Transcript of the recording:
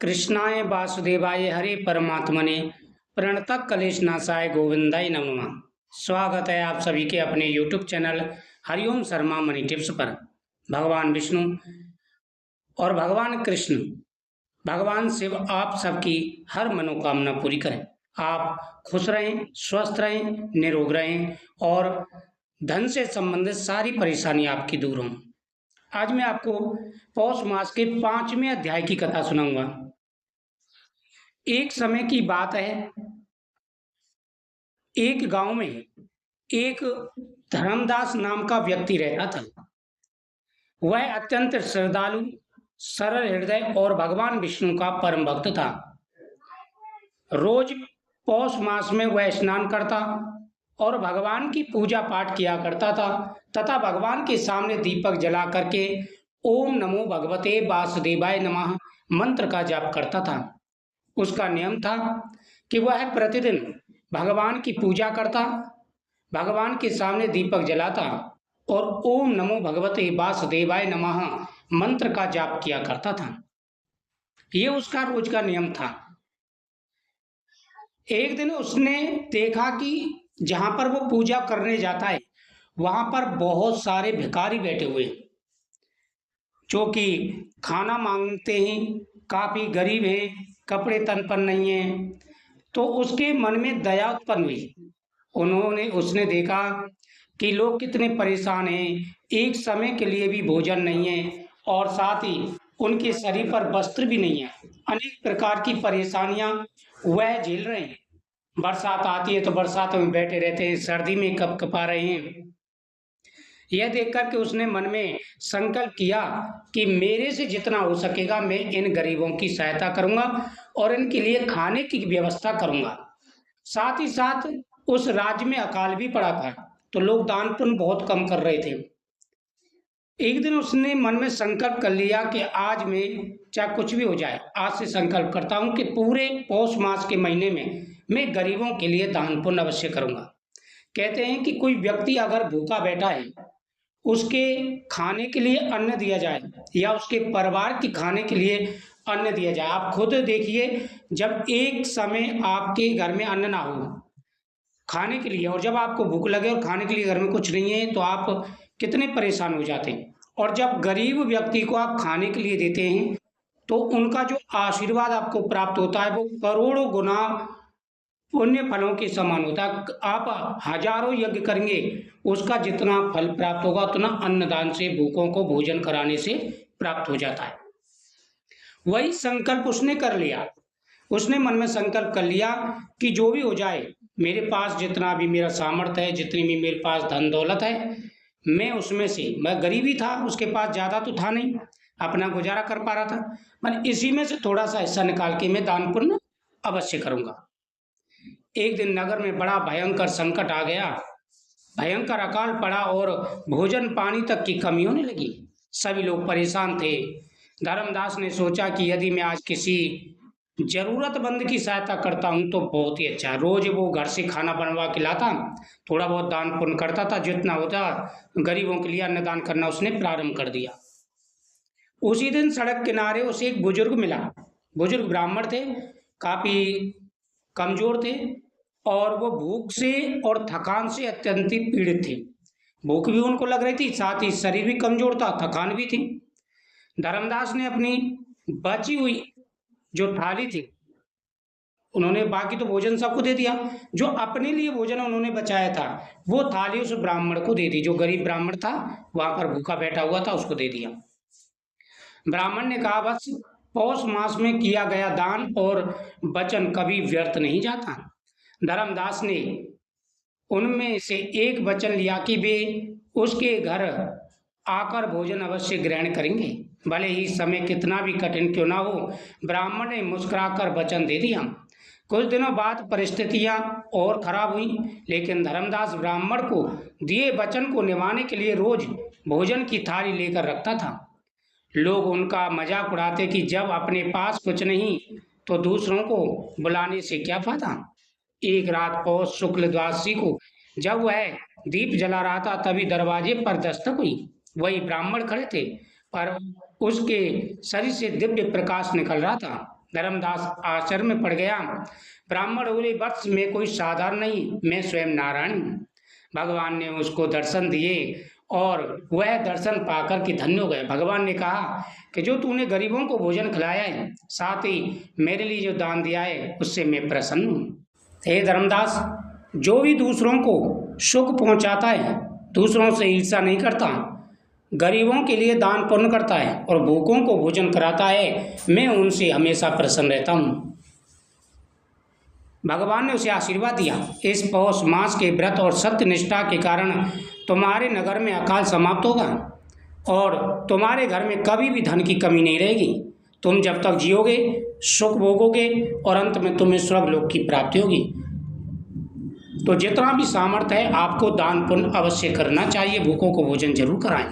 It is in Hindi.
कृष्णाय वासुदेवाय हरे परमात्मने प्रणतः क्लेशनाशाय गोविंदाय नमः। स्वागत है आप सभी के अपने YouTube channel Hariom Sharma money tips पर। भगवान विष्णु और भगवान कृष्ण, भगवान शिव आप सबकी हर मनोकामना पूरी करें। आप खुश रहें, स्वस्थ रहें, निरोग रहें और धन से संबंधित सारी परेशानी आपकी दूर हों। आज मैं आपको पौष मास के 5वें अध्याय की कथा सुनाऊंगा। एक समय की बात है, एक गांव में एक धर्मदास नाम का व्यक्ति रहता था। वह अत्यंत श्रद्धालु, सरल हृदय और भगवान विष्णु का परम भक्त था। रोज पौष मास में वह स्नान करता और भगवान की पूजा पाठ किया करता था तथा भगवान के सामने दीपक जला करके ओम नमो भगवते वासुदेवाय नमः मंत्र का जाप करता था। उसका नियम था कि वह प्रतिदिन भगवान की पूजा करता, भगवान के सामने दीपक जलाता और ओम नमो भगवते वासुदेवाय नमः मंत्र का जाप किया करता था। ये उसका रोज का नियम था। एक दिन उसने देखा कि जहां पर वो पूजा करने जाता है वहां पर बहुत सारे भिखारी बैठे हुए हैं, जो कि खाना मांगते हैं, काफी गरीब हैं, कपड़े तन पर नहीं है। तो उसके मन में दया उत्पन्न हुई। उसने देखा कि लोग कितने परेशान हैं, एक समय के लिए भी भोजन नहीं है और साथ ही उनके शरीर पर वस्त्र भी नहीं है। अनेक प्रकार की परेशानियां वह झेल रहे हैं। बरसात आती है तो बरसात में बैठे रहते हैं, सर्दी में कपकपा रहे हैं। यह देखकर के उसने मन में संकल्प किया कि मेरे से जितना हो सकेगा मैं इन गरीबों की सहायता करूंगा और इनके लिए खाने की व्यवस्था करूंगा। साथ ही साथ उस राज्य में अकाल भी पड़ा था तो लोग दान पुण्य बहुत कम कर रहे थे। एक दिन उसने मन में संकल्प कर लिया कि आज मैं चाहे कुछ भी हो जाए, आज से संकल्प करता हूं कि पूरे पौष मास के महीने में मैं गरीबों के लिए दान पुण्य अवश्य करूंगा। कहते हैं कि कोई व्यक्ति अगर भूखा बैठा है, उसके खाने के लिए अन्न दिया जाए या उसके परिवार के खाने के लिए अन्न दिया जाए। आप खुद देखिए, जब एक समय आपके घर में अन्न ना हो खाने के लिए और जब आपको भूख लगे और खाने के लिए घर में कुछ नहीं है तो आप कितने परेशान हो जाते हैं। और जब गरीब व्यक्ति को आप खाने के लिए देते हैं तो उनका जो आशीर्वाद आपको प्राप्त होता है वो करोड़ों गुना पुण्य फलों के समान होता है। आप हजारों यज्ञ करेंगे, उसका जितना फल प्राप्त होगा उतना अन्नदान से, भूखों को भोजन कराने से प्राप्त हो जाता है। वही संकल्प उसने कर लिया। उसने मन में संकल्प कर लिया कि जो भी हो जाए, मेरे पास जितना भी मेरा सामर्थ्य है, जितनी भी मेरे पास धन दौलत है, मैं उसमें से, मैं गरीबी था, उसके पास ज्यादा तो था नहीं, अपना गुजारा कर पा रहा था, मैं इसी में से थोड़ा सा हिस्सा निकाल के मैं दान पुण्य अवश्य करूंगा। एक दिन नगर में बड़ा भयंकर संकट आ गया, भयंकर अकाल पड़ा और भोजन पानी तक की कमी होने लगी। सभी लोग परेशान थे। धर्मदास ने सोचा कि यदि मैं आज किसी जरूरतमंद की सहायता करता हूं तो बहुत ही अच्छा। रोज वो घर से खाना बनवा के लाता, थोड़ा बहुत दान पुण्य करता था, जितना होता गरीबों के लिए अन्नदान करना उसने प्रारंभ कर दिया। उसी दिन सड़क किनारे उसे एक बुजुर्ग मिला। बुजुर्ग ब्राह्मण थे, काफी कमजोर थे और वो भूख से और थकान से अत्यंत पीड़ित थे। भूख भी उनको लग रही थी, साथ ही शरीर भी कमजोर था, थकान भी थी। धर्मदास ने अपनी बची हुई जो थाली थी, उन्होंने बाकी तो भोजन सबको दे दिया, जो अपने लिए भोजन उन्होंने बचाया था वो थाली उस ब्राह्मण को दे दी। जो गरीब ब्राह्मण था वहां पर भूखा बैठा हुआ था, उसको दे दिया। ब्राह्मण ने कहा, बस पौष मास में किया गया दान और वचन कभी व्यर्थ नहीं जाता। धर्मदास ने उनमें से एक वचन लिया कि वे उसके घर आकर भोजन अवश्य ग्रहण करेंगे, भले ही समय कितना भी कठिन क्यों ना हो। ब्राह्मण ने मुस्कुराकर वचन दे दिया। कुछ दिनों बाद परिस्थितियां और खराब हुई, लेकिन धर्मदास ब्राह्मण को दिए वचन को निभाने के लिए रोज भोजन की थाली लेकर रखता था। लोग उनका मजाक उड़ाते कि जब अपने पास कुछ नहीं तो दूसरों को बुलाने से क्या फायदा। एक रात पौष शुक्ल द्वादशी को जब वह दीप जला रहा था तभी दरवाजे पर दस्तक हुई। वही ब्राह्मण खड़े थे, पर उसके शरीर से दिव्य प्रकाश निकल रहा था। धर्मदास आश्चर्य में पड़ गया। ब्राह्मण बोले, वत्स मैं कोई साधारण नहीं, मैं स्वयं नारायण हूँ। भगवान ने उसको दर्शन दिए और वह दर्शन पाकर के धन्य हो गए। भगवान ने कहा कि जो तूने गरीबों को भोजन खिलाया है, साथ ही मेरे लिए जो दान दिया है, उससे मैं प्रसन्न हूँ। हे धर्मदास, जो भी दूसरों को सुख पहुँचाता है, दूसरों से ईर्ष्या नहीं करता, गरीबों के लिए दान पुण्य करता है और भूखों को भोजन कराता है, मैं उनसे हमेशा प्रसन्न रहता हूँ। भगवान ने उसे आशीर्वाद दिया, इस पौष मास के व्रत और सत्य निष्ठा के कारण तुम्हारे नगर में अकाल समाप्त होगा और तुम्हारे घर में कभी भी धन की कमी नहीं रहेगी। तुम जब तक जियोगे सुख भोगोगे और अंत में तुम्हें स्वर्गलोक की प्राप्ति होगी। तो जितना भी सामर्थ्य है आपको दान पुण्य अवश्य करना चाहिए, भूखों को भोजन जरूर कराएं।